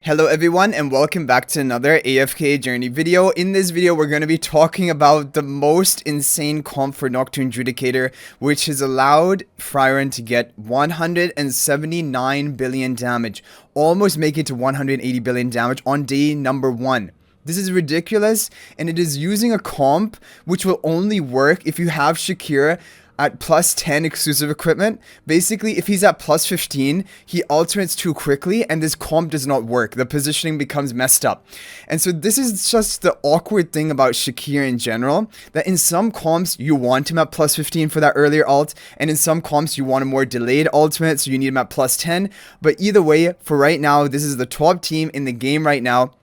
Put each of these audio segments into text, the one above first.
Hello everyone and welcome back to another AFK journey video. In this video we're going to be talking about the most insane comp for Nocturne Judicator, which has allowed Frieren to get 179 billion damage, almost making it to 180 billion damage on day number 1. This is ridiculous, and it is using a comp which will only work if you have Shakir at plus 10 exclusive equipment. Basically, if he's at plus 15, he alternates too quickly and this comp does not work. The positioning becomes messed up. And so this is just the awkward thing about Shakir in general, that in some comps you want him at plus 15 for that earlier ult, and in some comps you want a more delayed ultimate, so you need him at plus 10. But either way, for right now, this is the top team in the game right now.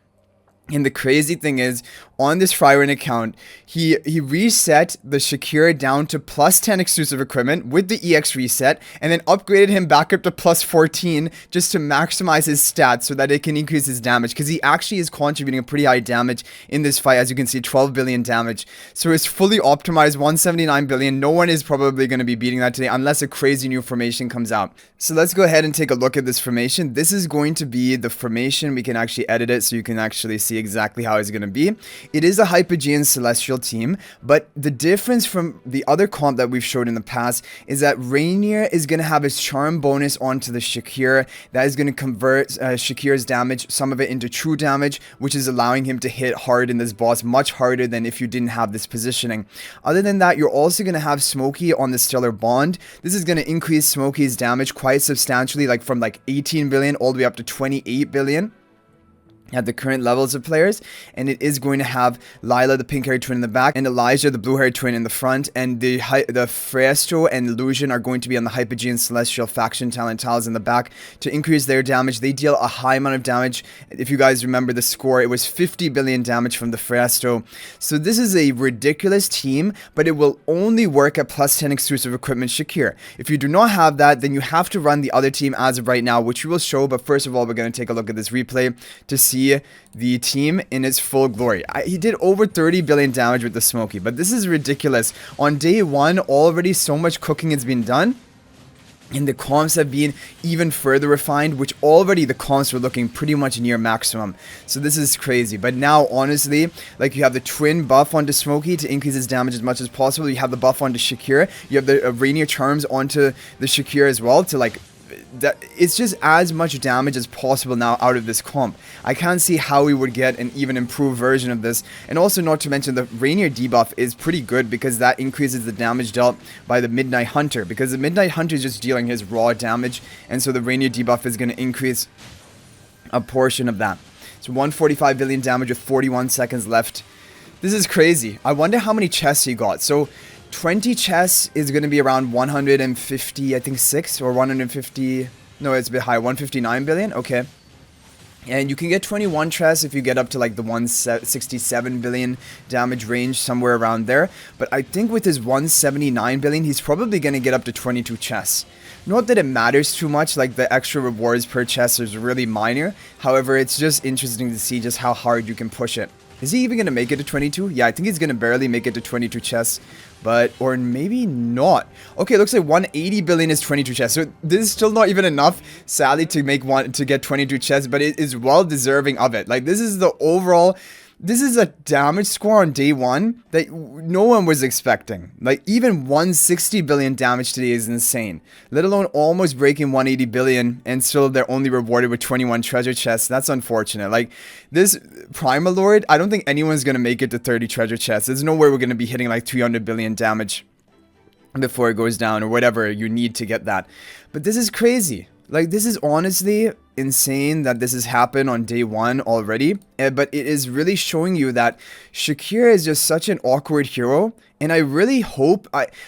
And the crazy thing is, on this Frieren account, he reset the Shakir down to plus 10 exclusive equipment with the EX reset, and then upgraded him back up to plus 14 just to maximize his stats so that it can increase his damage, because he actually is contributing a pretty high damage in this fight. As you can see, 12 billion damage. So it's fully optimized, 179 billion. No one is probably going to be beating that today unless a crazy new formation comes out. So let's go ahead and take a look at this formation. This is going to be the formation. We can actually edit it so you can actually see exactly how it's going to be. It is a Hypogean Celestial team, but the difference from the other comp that we've showed in the past is that Rainier is going to have his charm bonus onto the Shakir. That is going to convert Shakir's damage, some of it into true damage, which is allowing him to hit hard in this boss, much harder than if you didn't have this positioning. Other than that, you're also going to have Smokey on the Stellar Bond. This is going to increase Smokey's damage quite substantially, like from like 18 billion all the way up to 28 billion. At the current levels of players, and it is going to have Lila, the pink-haired twin, in the back, and Elijah, the blue-haired twin, in the front, and the Freestro and Illusion are going to be on the Hypogean Celestial faction talent tiles in the back to increase their damage. They deal a high amount of damage. If you guys remember the score, it was 50 billion damage from the Freestro. So this is a ridiculous team, but it will only work at plus 10 exclusive equipment Shakir. If you do not have that, then you have to run the other team as of right now, which we will show, but first of all, we're going to take a look at this replay to see the team in its full glory. He did over 30 billion damage with the Smokey, but this is ridiculous. On day 1, already so much cooking has been done, and the comps have been even further refined, which already the comps were looking pretty much near maximum. So this is crazy. But now, honestly, like, you have the twin buff onto Smokey to increase his damage as much as possible. You have the buff onto Shakir. You have the Rainier charms onto the Shakir as well to, like, that it's just as much damage as possible now out of this comp. I can't see how we would get an even improved version of this. And also, not to mention, the Rainier debuff is pretty good because that increases the damage dealt by the Midnight Hunter, because the Midnight Hunter is just dealing his raw damage, and so the Rainier debuff is going to increase a portion of that. So 145 billion damage with 41 seconds left. This is crazy. I wonder how many chests he got. So 20 chests is going to be around 150, I think 6 or 150, no, it's a bit high, 159 billion, okay. And you can get 21 chests if you get up to like the 167 billion damage range, somewhere around there. But I think with his 179 billion, he's probably going to get up to 22 chests. Not that it matters too much, like the extra rewards per chest is really minor. However, it's just interesting to see just how hard you can push it. Is he even going to make it to 22? Yeah, I think he's going to barely make it to 22 chests. But, or maybe not. Okay, looks like 180 billion is 22 chests. So this is still not even enough, sadly, to get 22 chests. But it is well deserving of it. Like, this is the overall... This is a damage score on day 1 that no one was expecting. Like, even 160 billion damage today is insane. Let alone almost breaking 180 billion, and still they're only rewarded with 21 treasure chests. That's unfortunate. Like, this Primalord, I don't think anyone's going to make it to 30 treasure chests. There's no way we're going to be hitting like 300 billion damage before it goes down, or whatever you need to get that. But this is crazy. Like, this is honestly insane that this has happened on day 1 already, but it is really showing you that Shakir is just such an awkward hero. And I really hope,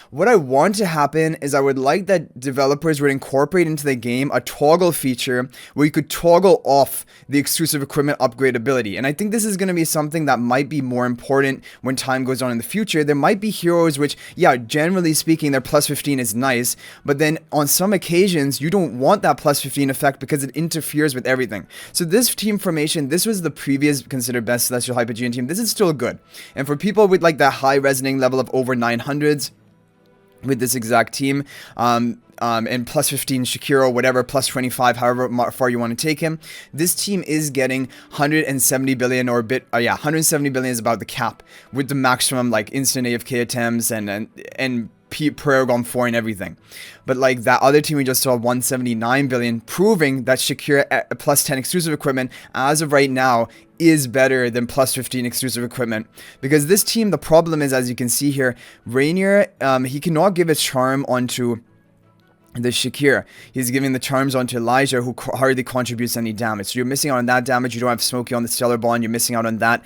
what I want to happen is I would like that developers would incorporate into the game a toggle feature where you could toggle off the exclusive equipment upgrade ability. And I think this is going to be something that might be more important when time goes on in the future. There might be heroes which, yeah, generally speaking, their plus 15 is nice, but then on some occasions, you don't want that plus 15 effect because it interferes with everything. So this team formation, this was the previous considered best Celestial Hypogean team. This is still good. And for people with like that high resonating level of over 900s, with this exact team, and plus 15 Shakir or whatever, plus 25, however far you want to take him, this team is getting 170 billion or a bit, 170 billion is about the cap with the maximum like instant AFK attempts and Paragon 4 and everything. But like that other team we just saw, 179 billion, proving that Shakir at plus 10 exclusive equipment as of right now is better than plus 15 exclusive equipment. Because this team, the problem is, as you can see here, Rainier, he cannot give a charm onto the Shakir. He's giving the charms onto Elijah, who hardly contributes any damage. So you're missing out on that damage. You don't have Smokey on the Stellar Bond. You're missing out on that.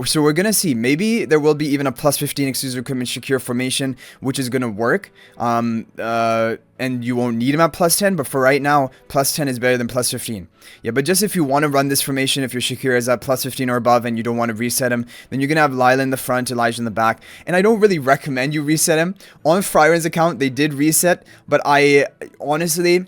So we're going to see. Maybe there will be even a plus 15 exclusive equipment Shakir formation, which is going to work. And you won't need him at plus 10, but for right now, plus 10 is better than plus 15. Yeah, but just if you want to run this formation, if your Shakir is at plus 15 or above and you don't want to reset him, then you're going to have Lila in the front, Elijah in the back. And I don't really recommend you reset him. On Fryron's account, they did reset, but I honestly...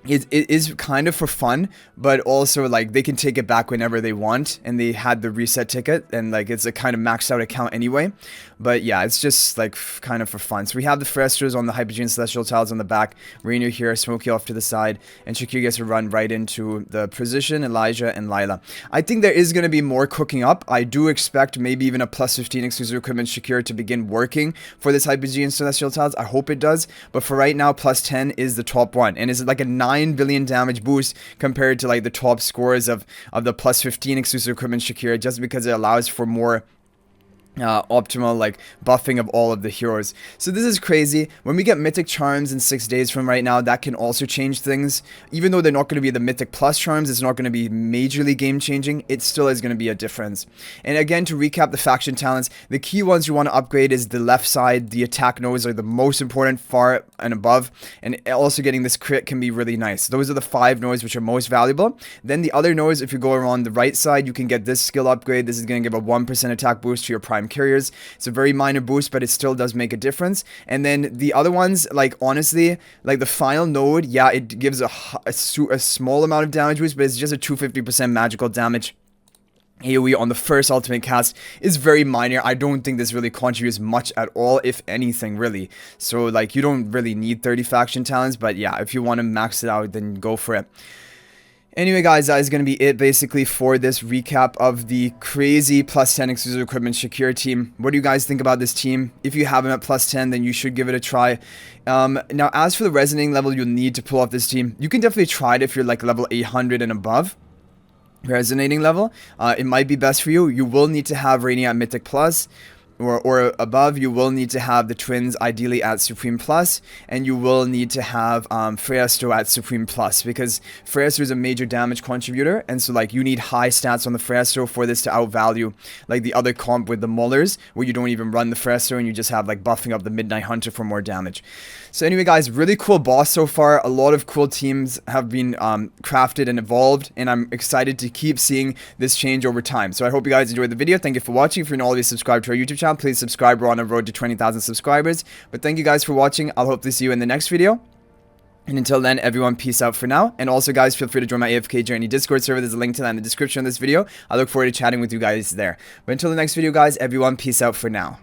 It is kind of for fun, but also like they can take it back whenever they want, and they had the reset ticket, and like it's a kind of maxed out account anyway. But yeah, it's just like kind of for fun. So we have the Fresters on the Hypergene Celestial Tiles on the back, Rainier here, Smokey off to the side, and Shakir gets to run right into the position, Elijah and Lila. I think there is going to be more cooking up. I do expect maybe even a plus 15 exclusive equipment Shakir to begin working for this Hypergene Celestial Tiles. I hope it does, but for right now, plus 10 is the top one, and it's like a 9 billion damage boost compared to like the top scores of the plus 15 exclusive equipment Shakir, just because it allows for more optimal like buffing of all of the heroes. So this is crazy. When we get mythic charms in 6 days from right now, that can also change things. Even though they're not going to be the mythic plus charms, it's not going to be majorly game changing, it still is going to be a difference. And again, to recap the faction talents, the key ones you want to upgrade is the left side. The attack nodes are the most important, far and above, and also getting this crit can be really nice. Those are the 5 nodes which are most valuable. Then the other nodes, if you go around the right side, you can get this skill upgrade. This is going to give a 1% attack boost to your prime carriers. It's a very minor boost, but it still does make a difference. And then the other ones, like honestly, like the final node, yeah, it gives a small amount of damage boost, but it's just a 250% magical damage AoE on the first ultimate cast. Is very minor. I don't think this really contributes much at all, if anything, really. So like you don't really need 30 faction talents, but yeah, if you want to max it out, then go for it. Anyway, guys, that is going to be it basically for this recap of the crazy plus 10 exclusive equipment Shakir team. What do you guys think about this team? If you have him at plus 10, then you should give it a try. Now, as for the resonating level you'll need to pull off this team, you can definitely try it if you're like level 800 and above. Resonating level, it might be best for you. You will need to have Rainier at Mythic Plus. Or above. You will need to have the twins ideally at Supreme Plus, and you will need to have Freyasto at Supreme Plus, because Freyasto is a major damage contributor, and so like you need high stats on the Freyasto for this to outvalue like the other comp with the Maulers, where you don't even run the Freyasto and you just have like buffing up the Midnight Hunter for more damage. So anyway, guys, really cool boss so far. A lot of cool teams have been crafted and evolved, and I'm excited to keep seeing this change over time. So I hope you guys enjoyed the video. Thank you for watching. If you're not already subscribed to our YouTube channel, please subscribe. We're on a road to 20,000 subscribers. But thank you guys for watching. I'll hope to see you in the next video. And until then, everyone, peace out for now. And also, guys, feel free to join my AFK Journey Discord server. There's a link to that in the description of this video. I look forward to chatting with you guys there. But until the next video, guys, everyone, peace out for now.